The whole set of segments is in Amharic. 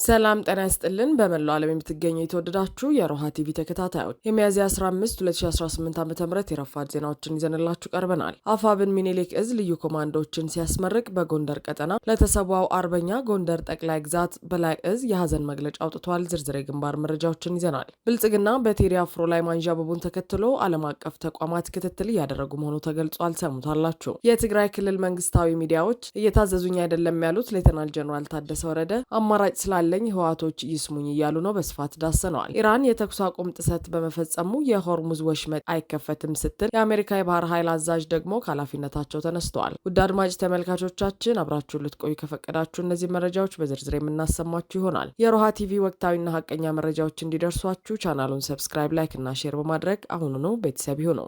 ሰላም ጤና ይስጥልን። በመላው ዓለም የምትገኙ የተወደዳችሁ የሮሃ ቲቪ ተከታታዮች የሚያዝያ 15 2018 ዓ.ም የረፋድ ዜናዎችን ይዘንላችሁ ቀርበናል። አፋብን ሚኒሊክ እዝ ልዩ ኮማንዶዎችን ሲያስመርቅ በጎንደር ቀጠና ለተሰዋው አርበኛ ጎንደር ጠቅላይ ግዛት በላይ እዝ የሀዘን መግለጫ አውጥቷል። ዝርዝር የግንባር መረጃዎችን ይዘናል። ብልጽግና በቴዲ አፍሮ ላይ ማንዣበቡን ተከትሎ ዓለም አቀፍ ተቋማት ክትትል እያደረጉ መሆኑ ተገልጿል። ሰሙታላችሁ። የትግራይ ክልል መንግስታዊ ሚዲያዎች እየታዘዙኝ አይደለም ያሉት ሌተናል ጀነራል ታደሰ ወረደ አማራጭ ስላለኝ ህዋቶች ይስሙኝ እያሉ ነው። በስፋት ዳሰነዋል። ኢራን የተኩስ አቁም ጥሰት በመፈጸሙ የሆርሙዝ ወሽመጥ አይከፈትም ስትል የአሜሪካ የባህር ኃይል አዛዥ ደግሞ ከኃላፊነታቸው ተነስተዋል። ውድ አድማጭ ተመልካቾቻችን አብራችሁን ልትቆዩ ከፈቀዳችሁ እነዚህ መረጃዎች በዝርዝር የምናሰማችሁ ይሆናል። የሮሃ ቲቪ ወቅታዊና ሀቀኛ መረጃዎች እንዲደርሷችሁ ቻናሉን ሰብስክራይብ፣ ላይክ እና ሼር በማድረግ አሁኑኑ ቤተሰብ ይሁኑ።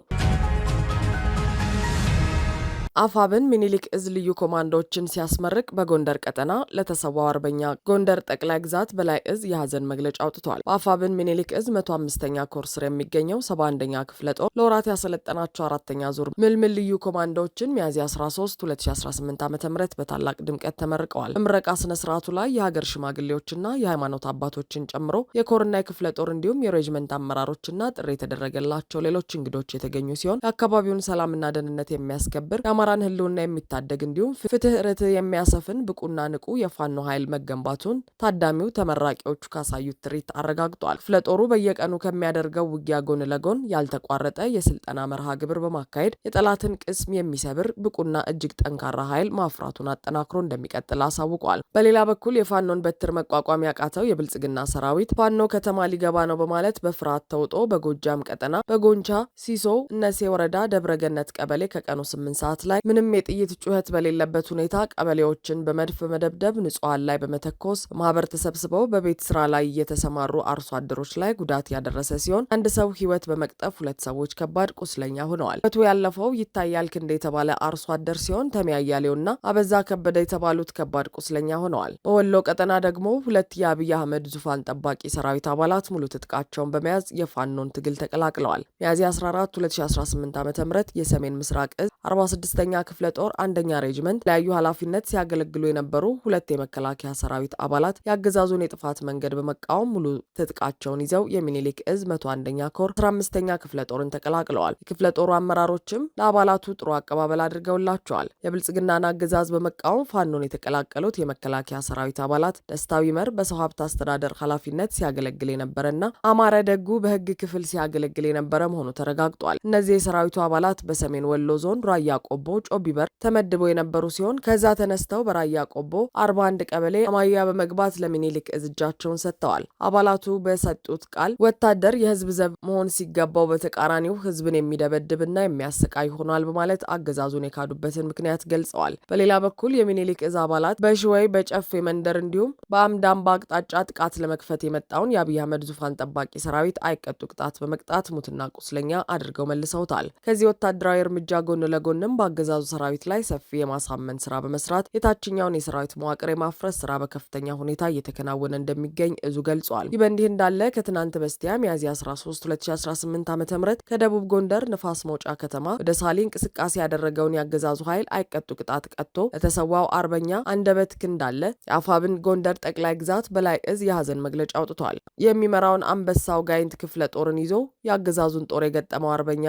አፋብን ሚኒሊክ እዝ ልዩ ኮማንዶዎችን ሲያስመርቅ በጎንደር ቀጠና ለተሰዋው አርበኛ ጎንደር ጠቅላይ ግዛት በላይ እዝ የሀዘን መግለጫ አውጥቷል። በአፋብን ሚኒሊክ እዝ 105ኛ ኮር ስር የሚገኘው 71ኛ ክፍለ ጦር ለወራት ያሰለጠናቸው አራተኛ ዙር ምልምል ልዩ ኮማንዶዎችን ሚያዝያ 13 2018 ዓ.ም በታላቅ ድምቀት ተመርቀዋል። በምረቃ ስነ ስርዓቱ ላይ የሀገር ሽማግሌዎችና የሃይማኖት አባቶችን ጨምሮ የኮርና የክፍለ ጦር እንዲሁም የሬጅመንት አመራሮችና ጥሪ የተደረገላቸው ሌሎች እንግዶች የተገኙ ሲሆን የአካባቢውን ሰላምና ደህንነት የሚያስከብር የአማራን ህልውና የሚታደግ እንዲሁም ፍትህ ርትዕ የሚያሰፍን ብቁና ንቁ የፋኖ ኃይል መገንባቱን ታዳሚው ተመራቂዎቹ ካሳዩት ትርኢት አረጋግጧል። ክፍለ ጦሩ በየቀኑ ከሚያደርገው ውጊያ ጎን ለጎን ያልተቋረጠ የስልጠና መርሃ ግብር በማካሄድ የጠላትን ቅስም የሚሰብር ብቁና እጅግ ጠንካራ ኃይል ማፍራቱን አጠናክሮ እንደሚቀጥል አሳውቋል። በሌላ በኩል የፋኖን በትር መቋቋም ያቃተው የብልጽግና ሰራዊት ፋኖ ከተማ ሊገባ ነው በማለት በፍርሃት ተውጦ በጎጃም ቀጠና በጎንቻ ሲሶ እነሴ ወረዳ ደብረገነት ቀበሌ ከቀኑ 8 ሰዓት ላይ ምንም የጥይት ጩኸት በሌለበት ሁኔታ ቀበሌዎችን በመድፍ በመደብደብ ንጹሃን ላይ በመተኮስ ማህበር ተሰብስበው በቤት ስራ ላይ የተሰማሩ አርሶ አደሮች ላይ ጉዳት ያደረሰ ሲሆን አንድ ሰው ህይወት በመቅጠፍ 2 ሰዎች ከባድ ቁስለኛ ሆነዋል። ህይወቱ ያለፈው ይታያል ክንዴ የተባለ አርሶ አደር ሲሆን ተሚያያሌውና አበዛ ከበደ የተባሉት ከባድ ቁስለኛ ሆነዋል። በወሎ ቀጠና ደግሞ 2 የአብይ አህመድ ዙፋን ጠባቂ ሰራዊት አባላት ሙሉ ትጥቃቸውን በመያዝ የፋኖን ትግል ተቀላቅለዋል። ሚያዝያ 14 2018 ዓ.ም የሰሜን ምስራቅ እዝ 46ኛ ክፍለ ጦር አንደኛ ሬጅመንት ለያዩ ኃላፊነት ሲያገለግሉ የነበሩ 2 የመከላከያ ሰራዊት አባላት የአገዛዙን የጥፋት መንገድ በመቃወም ሙሉ ትጥቃቸውን ይዘው የሚኒሊክ እዝ 101ኛ ኮር 15ኛ ክፍለ ጦርን ተቀላቅለዋል። የክፍለ ጦሩ አመራሮችም ለአባላቱ ጥሩ አቀባበል አድርገውላቸዋል። የብልጽግናን አገዛዝ በመቃወም ፋኖን የተቀላቀሉት የመከላከያ ሰራዊት አባላት ደስታው ይመር በሰው ሀብት አስተዳደር ኃላፊነት ሲያገለግል የነበረና አማረ ደጉ በህግ ክፍል ሲያገለግል የነበረ መሆኑ ተረጋግጧል። እነዚህ የሰራዊቱ አባላት በሰሜን ወሎ ዞን ራያ ቆቦ ጮቢበር ተመድበው የነበሩ ሲሆን ከዛ ተነስተው በራያ ቆቦ 41 ቀበሌ አማያ በመግባት ለሚኒሊክ እዝ እጃቸውን ሰጥተዋል። አባላቱ በሰጡት ቃል ወታደር የህዝብ ዘብ መሆን ሲገባው በተቃራኒው ህዝብን የሚደበድብና የሚያሰቃይ ሆኗል በማለት አገዛዙን የካዱበትን ምክንያት ገልጸዋል። በሌላ በኩል የሚኒሊክ እዝ አባላት በሽወይ በጨፌ መንደር እንዲሁም በአምዳምባ አቅጣጫ ጥቃት ለመክፈት የመጣውን የአብይ አህመድ ዙፋን ጠባቂ ሰራዊት አይቀጡ ቅጣት በመቅጣት ሙትና ቁስለኛ አድርገው መልሰውታል። ከዚህ ወታደራዊ እርምጃ ጎን ለጎንም በአገዛዙ ሰራዊት ላይ ሰፊ የማሳመን ስራ በመስራት የታችኛውን የሰራዊት መዋቅር የማፍረስ ስራ በከፍተኛ ሁኔታ እየተከናወነ እንደሚገኝ እዙ ገልጿል። ይህ በእንዲህ እንዳለ ከትናንት በስቲያ ሚያዝያ 13 2018 ዓ.ም ከደቡብ ጎንደር ንፋስ መውጫ ከተማ ወደ ሳሊ እንቅስቃሴ ያደረገውን የአገዛዙ ኃይል አይቀጡ ቅጣት ቀጥቶ ለተሰዋው አርበኛ አንደበት ክንዳለ የአፋብን ጎንደር ጠቅላይ ግዛት በላይ እዝ የሀዘን መግለጫ አውጥቷል። የሚመራውን አንበሳው ጋይንት ክፍለ ጦርን ይዞ የአገዛዙን ጦር የገጠመው አርበኛ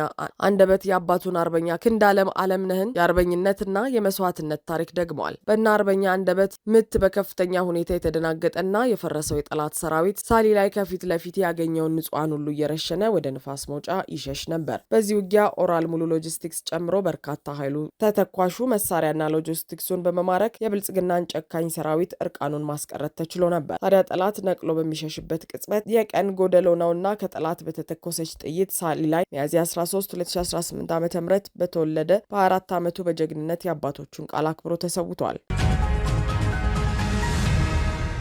አንደበት የአባቱን አርበኛ ክንዳለም አለምነህን የአርበኝነትና የመስዋዕትነት ታሪክ ደግመዋል። በእነ አርበኛ አንደበት ምት በከፍተኛ ሁኔታ የተደናገጠና የፈረሰው የጠላት ሰራዊት ሳሊ ላይ ከፊት ለፊት ያገኘውን ንጹሃን ሁሉ እየረሸነ ወደ ንፋስ መውጫ ይሸሽ ነበር። በዚህ ውጊያ ኦራል ሙሉ ሎጂስቲክስ ጨምሮ በርካታ ኃይሉ ተተኳሹ መሳሪያና ሎጂስቲክሱን በመማረክ የብልጽግናን ጨካኝ ሰራዊት እርቃኑን ማስቀረት ተችሎ ነበር። ታዲያ ጠላት ነቅሎ በሚሸሽበት ቅጽበት የቀን ጎደሎ ነውና ከጠላት በተተኮሰች ጥይት ሳሊ ላይ ሚያዝያ 13 2018 ዓ.ም በተወለደ በ4 ዓመቱ በጀግንነት የአባቶቹን ቃል አክብሮ ተሰውቷል።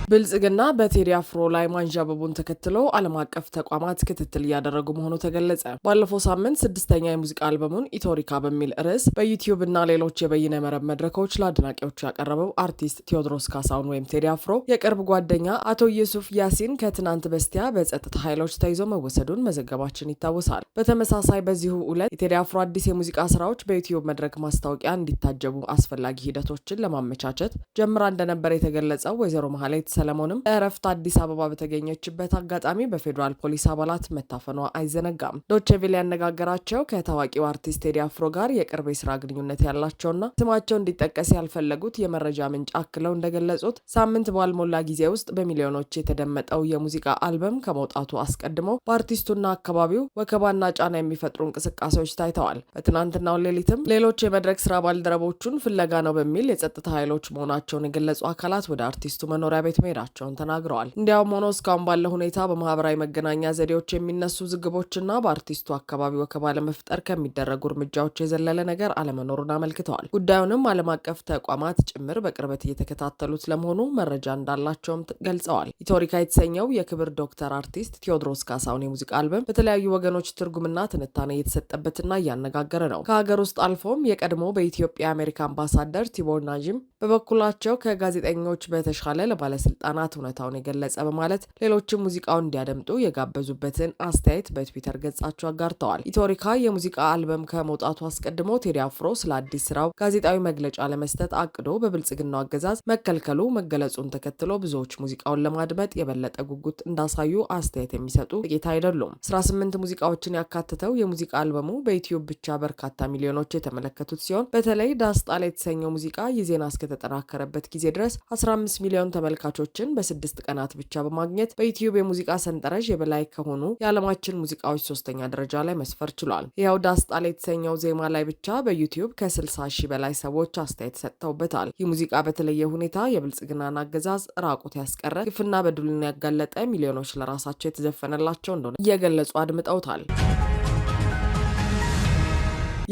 ብልጽግና በቴዲ አፍሮ ላይ ማንዣበቡን ተከትሎ ዓለም አቀፍ ተቋማት ክትትል እያደረጉ መሆኑ ተገለጸ። ባለፈው ሳምንት 6ኛ የሙዚቃ አልበሙን ኢቶሪካ በሚል ርዕስ በዩቲዩብ እና ሌሎች የበይነ መረብ መድረኮች ለአድናቂዎቹ ያቀረበው አርቲስት ቴዎድሮስ ካሳሁን ወይም ቴዲ አፍሮ የቅርብ ጓደኛ አቶ ኢየሱፍ ያሲን ከትናንት በስቲያ በጸጥታ ኃይሎች ተይዞ መወሰዱን መዘገባችን ይታወሳል። በተመሳሳይ በዚሁ ዕለት የቴዲ አፍሮ አዲስ የሙዚቃ ስራዎች በዩቲዩብ መድረክ ማስታወቂያ እንዲታጀቡ አስፈላጊ ሂደቶችን ለማመቻቸት ጀምራ እንደነበር የተገለጸው ወይዘሮ መሐሌት ሰለሞንም ለእረፍት አዲስ አበባ በተገኘችበት አጋጣሚ በፌዴራል ፖሊስ አባላት መታፈኗ አይዘነጋም። ዶቼ ቬለ ያነጋገራቸው ከታዋቂው አርቲስት ቴዲ አፍሮ ጋር የቅርብ የስራ ግንኙነት ያላቸውና ስማቸው እንዲጠቀስ ያልፈለጉት የመረጃ ምንጭ አክለው እንደገለጹት ሳምንት ባልሞላ ጊዜ ውስጥ በሚሊዮኖች የተደመጠው የሙዚቃ አልበም ከመውጣቱ አስቀድሞ በአርቲስቱና አካባቢው ወከባና ጫና የሚፈጥሩ እንቅስቃሴዎች ታይተዋል። በትናንትናው ሌሊትም ሌሎች የመድረክ ስራ ባልደረቦቹን ፍለጋ ነው በሚል የጸጥታ ኃይሎች መሆናቸውን የገለጹ አካላት ወደ አርቲስቱ መኖሪያ ቤት መሄዳቸውን ተናግረዋል። እንዲያውም ሆኖ እስካሁን ባለው ሁኔታ በማህበራዊ መገናኛ ዘዴዎች የሚነሱ ዝግቦችና በአርቲስቱ አካባቢ ወከባ ለመፍጠር ከሚደረጉ እርምጃዎች የዘለለ ነገር አለመኖሩን አመልክተዋል። ጉዳዩንም ዓለም አቀፍ ተቋማት ጭምር በቅርበት እየተከታተሉት ለመሆኑ መረጃ እንዳላቸውም ገልጸዋል። ኢትዮሪካ የተሰኘው የክብር ዶክተር አርቲስት ቴዎድሮስ ካሳሁን የሙዚቃ አልበም በተለያዩ ወገኖች ትርጉምና ትንታኔ እየተሰጠበትና እያነጋገረ ነው። ከሀገር ውስጥ አልፎም የቀድሞ በኢትዮጵያ የአሜሪካ አምባሳደር ቲቦር ናጂም በበኩላቸው ከጋዜጠኞች በተሻለ ለባለስልጣናት እውነታውን የገለጸ በማለት ሌሎችም ሙዚቃውን እንዲያደምጡ የጋበዙበትን አስተያየት በትዊተር ገጻቸው አጋርተዋል። ኢትዮሪካ የሙዚቃ አልበም ከመውጣቱ አስቀድሞ ቴዲ አፍሮ ስለ አዲስ ስራው ጋዜጣዊ መግለጫ ለመስጠት አቅዶ በብልጽግናው አገዛዝ መከልከሉ መገለጹን ተከትሎ ብዙዎች ሙዚቃውን ለማድመጥ የበለጠ ጉጉት እንዳሳዩ አስተያየት የሚሰጡ ጥቂት አይደሉም። 18 ሙዚቃዎችን ያካተተው የሙዚቃ አልበሙ በዩቲዩብ ብቻ በርካታ ሚሊዮኖች የተመለከቱት ሲሆን በተለይ ዳስጣላ የተሰኘው ሙዚቃ የዜና እስከተጠናከረበት ጊዜ ድረስ 15 ሚሊዮን ተመልካቾችን በ6 ቀናት ብቻ በማግኘት በዩቲዩብ የሙዚቃ ሰንጠረዥ የበላይ ከሆኑ የዓለማችን ሙዚቃዎች 3ኛ ደረጃ ላይ መስፈር ችሏል። ይኸው ዳስጣላ የተሰኘው ዜማ ላይ ብቻ በዩቲዩብ ከ60 ሺህ በላይ ሰዎች አስተያየት ሰጥተውበታል። ይህ ሙዚቃ በተለየ ሁኔታ የብልጽግናን አገዛዝ ራቁት ያስቀረ ግፍና በደሉን ያጋለጠ ሚሊዮኖች ለራሳቸው የተዘፈነላቸው እንደሆነ እየገለጹ አድምጠውታል።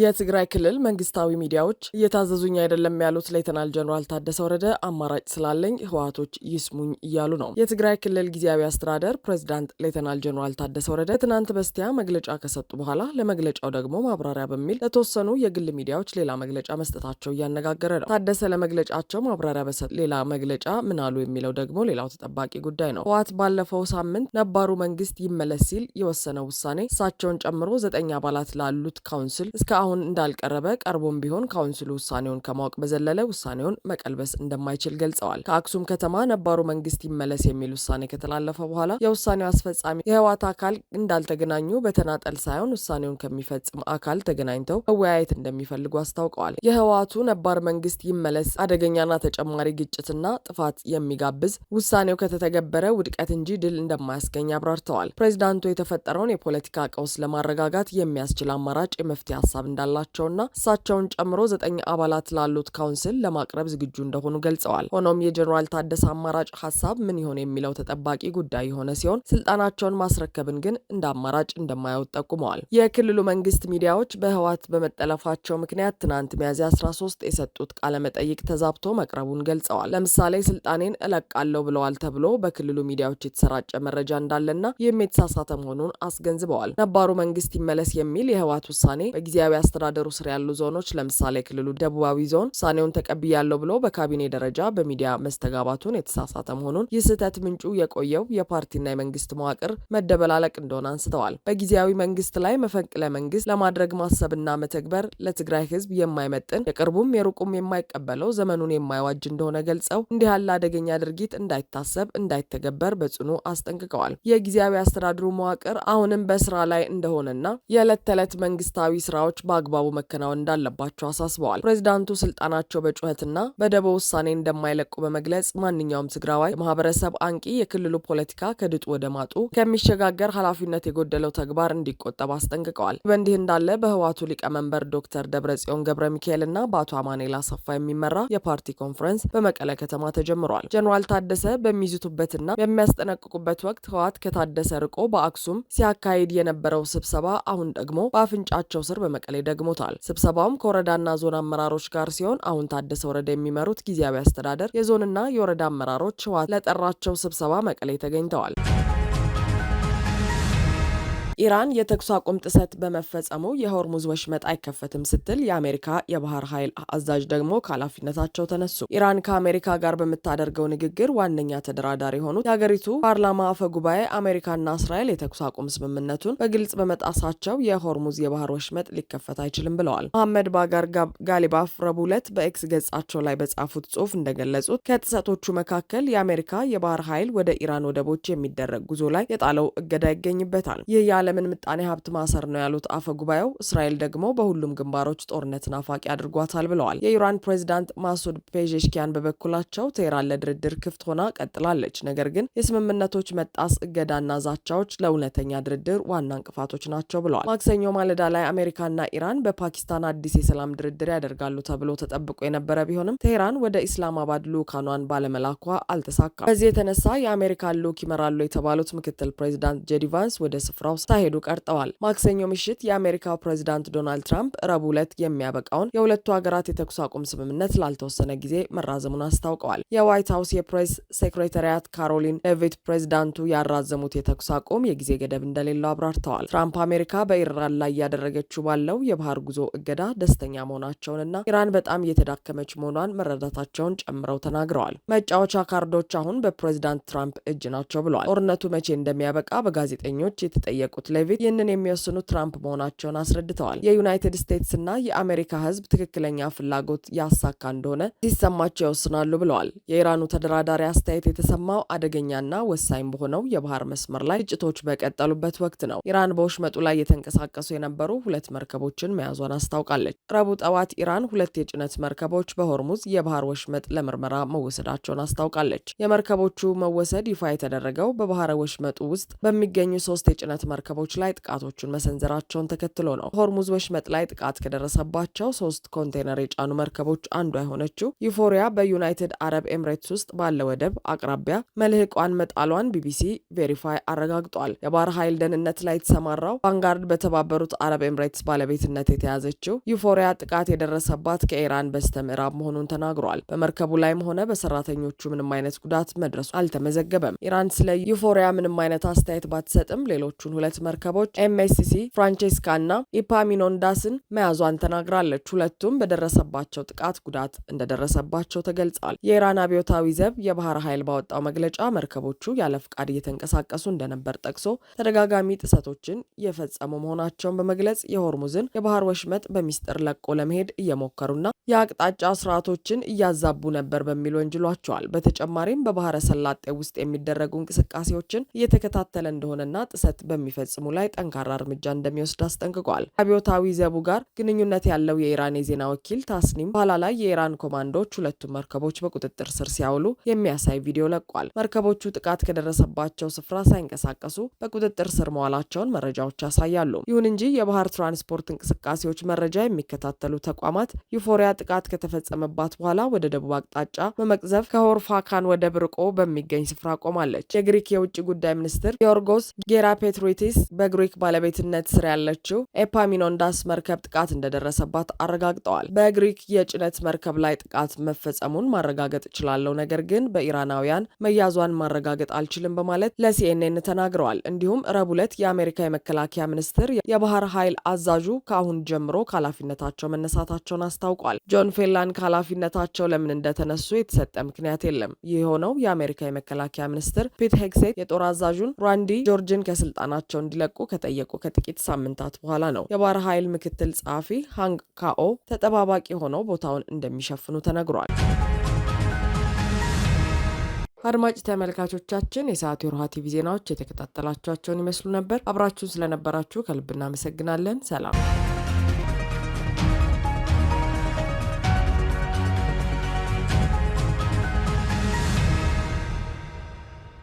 የትግራይ ክልል መንግስታዊ ሚዲያዎች እየታዘዙኝ አይደለም ያሉት ሌተናል ጀነራል ታደሰ ወረደ አማራጭ ስላለኝ ህወሓቶች ይስሙኝ እያሉ ነው። የትግራይ ክልል ጊዜያዊ አስተዳደር ፕሬዝዳንት ሌተናል ጀነራል ታደሰ ወረደ ትናንት በስቲያ መግለጫ ከሰጡ በኋላ ለመግለጫው ደግሞ ማብራሪያ በሚል ለተወሰኑ የግል ሚዲያዎች ሌላ መግለጫ መስጠታቸው እያነጋገረ ነው። ታደሰ ለመግለጫቸው ማብራሪያ በሰጥ ሌላ መግለጫ ምን አሉ የሚለው ደግሞ ሌላው ተጠባቂ ጉዳይ ነው። ህወሓት ባለፈው ሳምንት ነባሩ መንግስት ይመለስ ሲል የወሰነው ውሳኔ እሳቸውን ጨምሮ 9 አባላት ላሉት ካውንስል እስከ አሁን እንዳልቀረበ ቀርቦም ቢሆን ካውንስሉ ውሳኔውን ከማወቅ በዘለለ ውሳኔውን መቀልበስ እንደማይችል ገልጸዋል። ከአክሱም ከተማ ነባሩ መንግስት ይመለስ የሚል ውሳኔ ከተላለፈ በኋላ የውሳኔው አስፈጻሚ የህወሓት አካል እንዳልተገናኙ በተናጠል ሳይሆን ውሳኔውን ከሚፈጽም አካል ተገናኝተው መወያየት እንደሚፈልጉ አስታውቀዋል። የህወሓቱ ነባር መንግስት ይመለስ አደገኛና ተጨማሪ ግጭትና ጥፋት የሚጋብዝ ውሳኔው ከተተገበረ ውድቀት እንጂ ድል እንደማያስገኝ አብራርተዋል። ፕሬዚዳንቱ የተፈጠረውን የፖለቲካ ቀውስ ለማረጋጋት የሚያስችል አማራጭ የመፍትሄ ሀሳብ እንዳላቸውና እሳቸውን ጨምሮ 9 አባላት ላሉት ካውንስል ለማቅረብ ዝግጁ እንደሆኑ ገልጸዋል። ሆኖም የጀነራል ታደሰ አማራጭ ሀሳብ ምን ይሆን የሚለው ተጠባቂ ጉዳይ የሆነ ሲሆን ስልጣናቸውን ማስረከብን ግን እንደ አማራጭ እንደማያዩት ጠቁመዋል። የክልሉ መንግስት ሚዲያዎች በህወሓት በመጠለፋቸው ምክንያት ትናንት ሚያዝያ 13 የሰጡት ቃለ መጠይቅ ተዛብቶ መቅረቡን ገልጸዋል። ለምሳሌ ስልጣኔን እለቃለሁ ብለዋል ተብሎ በክልሉ ሚዲያዎች የተሰራጨ መረጃ እንዳለና ይህም የተሳሳተ መሆኑን አስገንዝበዋል። ነባሩ መንግስት ይመለስ የሚል የህወሓት ውሳኔ በጊዜያዊ አስተዳደሩ ስር ያሉ ዞኖች ለምሳሌ ክልሉ ደቡባዊ ዞን ውሳኔውን ተቀብያለሁ ብሎ በካቢኔ ደረጃ በሚዲያ መስተጋባቱን የተሳሳተ መሆኑን ይህ ስህተት ምንጩ የቆየው የፓርቲና የመንግስት መዋቅር መደበላለቅ እንደሆነ አንስተዋል። በጊዜያዊ መንግስት ላይ መፈንቅለ መንግስት ለማድረግ ማሰብና መተግበር ለትግራይ ህዝብ የማይመጥን የቅርቡም የሩቁም የማይቀበለው ዘመኑን የማይዋጅ እንደሆነ ገልጸው እንዲህ ያለ አደገኛ ድርጊት እንዳይታሰብ እንዳይተገበር በጽኑ አስጠንቅቀዋል። የጊዜያዊ አስተዳደሩ መዋቅር አሁንም በስራ ላይ እንደሆነና የዕለት ተዕለት መንግስታዊ ስራዎች በአግባቡ መከናወን እንዳለባቸው አሳስበዋል። ፕሬዚዳንቱ ስልጣናቸው በጩኸትና በደቦ ውሳኔ እንደማይለቁ በመግለጽ ማንኛውም ትግራዋይ ማህበረሰብ አንቂ የክልሉ ፖለቲካ ከድጡ ወደ ማጡ ከሚሸጋገር ኃላፊነት የጎደለው ተግባር እንዲቆጠብ አስጠንቅቀዋል። በእንዲህ እንዳለ በህወሓቱ ሊቀመንበር ዶክተር ደብረጽዮን ገብረ ሚካኤልና በአቶ አማኑኤል አሰፋ የሚመራ የፓርቲ ኮንፈረንስ በመቀለ ከተማ ተጀምሯል። ጀነራል ታደሰ በሚይዙትበትና በሚያስጠነቅቁበት ወቅት ህወሓት ከታደሰ ርቆ በአክሱም ሲያካሂድ የነበረው ስብሰባ አሁን ደግሞ በአፍንጫቸው ስር በመቀሌ ደግሞታል። ስብሰባውም ከወረዳና ዞን አመራሮች ጋር ሲሆን አሁን ታደሰ ወረደ የሚመሩት ጊዜያዊ አስተዳደር የዞንና የወረዳ አመራሮች ህወሓት ለጠራቸው ስብሰባ መቀሌ ተገኝተዋል። ኢራን የተኩስ አቁም ጥሰት በመፈጸሙ የሆርሙዝ ወሽመጥ አይከፈትም ስትል የአሜሪካ የባህር ኃይል አዛዥ ደግሞ ከኃላፊነታቸው ተነሱ። ኢራን ከአሜሪካ ጋር በምታደርገው ንግግር ዋነኛ ተደራዳሪ የሆኑት የሀገሪቱ ፓርላማ አፈ ጉባኤ አሜሪካና እስራኤል የተኩስ አቁም ስምምነቱን በግልጽ በመጣሳቸው የሆርሙዝ የባህር ወሽመጥ ሊከፈት አይችልም ብለዋል። መሐመድ ባጋር ጋሊባፍ ረቡዕ ዕለት በኤክስ ገጻቸው ላይ በጻፉት ጽሑፍ እንደገለጹት ከጥሰቶቹ መካከል የአሜሪካ የባህር ኃይል ወደ ኢራን ወደቦች የሚደረግ ጉዞ ላይ የጣለው እገዳ ይገኝበታል። ይህ የዓለምን ምጣኔ ሀብት ማሰር ነው ያሉት አፈ ጉባኤው እስራኤል ደግሞ በሁሉም ግንባሮች ጦርነት ናፋቂ አድርጓታል ብለዋል። የኢራን ፕሬዚዳንት ማሱድ ፔዜሽኪያን በበኩላቸው ቴህራን ለድርድር ክፍት ሆና ቀጥላለች፣ ነገር ግን የስምምነቶች መጣስ እገዳና ዛቻዎች ለእውነተኛ ድርድር ዋና እንቅፋቶች ናቸው ብለዋል። ማክሰኞ ማለዳ ላይ አሜሪካና ኢራን በፓኪስታን አዲስ የሰላም ድርድር ያደርጋሉ ተብሎ ተጠብቆ የነበረ ቢሆንም ቴህራን ወደ ኢስላማባድ ልዑካኗን ባለመላኳ አልተሳካም። በዚህ የተነሳ የአሜሪካን ልዑክ ይመራሉ የተባሉት ምክትል ፕሬዚዳንት ጄዲ ቫንስ ወደ ስፍራው ሳይሄዱ ቀርተዋል። ማክሰኞ ምሽት የአሜሪካው ፕሬዚዳንት ዶናልድ ትራምፕ ረቡዕ ዕለት የሚያበቃውን የሁለቱ ሀገራት የተኩስ አቁም ስምምነት ላልተወሰነ ጊዜ መራዘሙን አስታውቀዋል። የዋይት ሀውስ የፕሬስ ሴክሬታሪያት ካሮሊን ሌቪት ፕሬዚዳንቱ ያራዘሙት የተኩስ አቁም የጊዜ ገደብ እንደሌለው አብራርተዋል። ትራምፕ አሜሪካ በኢራን ላይ እያደረገችው ባለው የባህር ጉዞ እገዳ ደስተኛ መሆናቸውንና ኢራን በጣም እየተዳከመች መሆኗን መረዳታቸውን ጨምረው ተናግረዋል። መጫወቻ ካርዶች አሁን በፕሬዚዳንት ትራምፕ እጅ ናቸው ብለዋል። ጦርነቱ መቼ እንደሚያበቃ በጋዜጠኞች የተጠየቁት ሌቪት ይህንን የሚወስኑት ትራምፕ መሆናቸውን አስረድተዋል። የዩናይትድ ስቴትስ እና የአሜሪካ ሕዝብ ትክክለኛ ፍላጎት ያሳካ እንደሆነ ሲሰማቸው ይወስናሉ ብለዋል። የኢራኑ ተደራዳሪ አስተያየት የተሰማው አደገኛና ወሳኝ በሆነው የባህር መስመር ላይ ግጭቶች በቀጠሉበት ወቅት ነው። ኢራን በወሽመጡ ላይ የተንቀሳቀሱ የነበሩ 2 መርከቦችን መያዟን አስታውቃለች። ረቡዕ ጠዋት ኢራን 2 የጭነት መርከቦች በሆርሙዝ የባህር ወሽመጥ ለምርመራ መወሰዳቸውን አስታውቃለች። የመርከቦቹ መወሰድ ይፋ የተደረገው በባህረ ወሽመጡ ውስጥ በሚገኙ 3 የጭነት መርከቦች ላይ ጥቃቶቹን መሰንዘራቸውን ተከትሎ ነው። ሆርሙዝ ወሽመጥ ላይ ጥቃት ከደረሰባቸው 3 ኮንቴነር የጫኑ መርከቦች አንዷ የሆነችው ዩፎሪያ በዩናይትድ አረብ ኤምሬትስ ውስጥ ባለ ወደብ አቅራቢያ መልህቋን መጣሏን ቢቢሲ ቬሪፋይ አረጋግጧል። የባህር ኃይል ደህንነት ላይ የተሰማራው ቫንጋርድ በተባበሩት አረብ ኤምሬትስ ባለቤትነት የተያዘችው ዩፎሪያ ጥቃት የደረሰባት ከኢራን በስተ ምዕራብ መሆኑን ተናግሯል። በመርከቡ ላይም ሆነ በሰራተኞቹ ምንም አይነት ጉዳት መድረሱ አልተመዘገበም። ኢራን ስለ ዩፎሪያ ምንም አይነት አስተያየት ባትሰጥም ሌሎቹን 2 መርከቦች ኤምኤስሲ ፍራንቼስካ እና ኢፓሚኖንዳስን መያዟን ተናግራለች። ሁለቱም በደረሰባቸው ጥቃት ጉዳት እንደደረሰባቸው ተገልጿል። የኢራን አብዮታዊ ዘብ የባህር ኃይል ባወጣው መግለጫ መርከቦቹ ያለ ፍቃድ እየተንቀሳቀሱ እንደነበር ጠቅሶ ተደጋጋሚ ጥሰቶችን የፈጸሙ መሆናቸውን በመግለጽ የሆርሙዝን የባህር ወሽመጥ በሚስጥር ለቆ ለመሄድ እየሞከሩና የአቅጣጫ ስርዓቶችን እያዛቡ ነበር በሚል ወንጅሏቸዋል። በተጨማሪም በባህረ ሰላጤ ውስጥ የሚደረጉ እንቅስቃሴዎችን እየተከታተለ እንደሆነና ጥሰት በሚፈጽሙ ላይ ጠንካራ እርምጃ እንደሚወስድ አስጠንቅቋል። አብዮታዊ ዘቡ ጋር ግንኙነት ያለው የኢራን የዜና ወኪል ታስኒም በኋላ ላይ የኢራን ኮማንዶዎች 2 መርከቦች በቁጥጥር ስር ሲያውሉ የሚያሳይ ቪዲዮ ለቋል። መርከቦቹ ጥቃት ከደረሰባቸው ስፍራ ሳይንቀሳቀሱ በቁጥጥር ስር መዋላቸውን መረጃዎች ያሳያሉ። ይሁን እንጂ የባህር ትራንስፖርት እንቅስቃሴዎች መረጃ የሚከታተሉ ተቋማት ዩፎሪያ ጥቃት ከተፈጸመባት በኋላ ወደ ደቡብ አቅጣጫ በመቅዘፍ ከሆርፋካን ወደብ ርቆ በሚገኝ ስፍራ ቆማለች። የግሪክ የውጭ ጉዳይ ሚኒስትር ጊዮርጎስ ጌራፔትሪቲስ በግሪክ ባለቤትነት ስር ያለችው ኤፓሚኖንዳስ መርከብ ጥቃት እንደደረሰባት አረጋግጠዋል። በግሪክ የጭነት መርከብ ላይ ጥቃት መፈጸሙን ማረጋገጥ እችላለሁ፣ ነገር ግን በኢራናውያን መያዟን ማረጋገጥ አልችልም በማለት ለሲኤንኤን ተናግረዋል። እንዲሁም ረቡዕ ዕለት የአሜሪካ የመከላከያ ሚኒስትር የባህር ኃይል አዛዡ ከአሁን ጀምሮ ከኃላፊነታቸው መነሳታቸውን አስታውቋል። ጆን ፌላን ከኃላፊነታቸው ለምን እንደተነሱ የተሰጠ ምክንያት የለም። ይህ የሆነው የአሜሪካ የመከላከያ ሚኒስትር ፒት ሄግሴት የጦር አዛዡን ራንዲ ጆርጅን ከስልጣናቸው እንዲለቁ ከጠየቁ ከጥቂት ሳምንታት በኋላ ነው። የባህር ኃይል ምክትል ጸሐፊ ሃንግ ካኦ ተጠባባቂ ሆነው ቦታውን እንደሚሸፍኑ ተነግሯል። አድማጭ ተመልካቾቻችን የሰዓቱ የሮሃ ቲቪ ዜናዎች የተከታተላችኋቸውን ይመስሉ ነበር። አብራችሁን ስለነበራችሁ ከልብ እናመሰግናለን። ሰላም።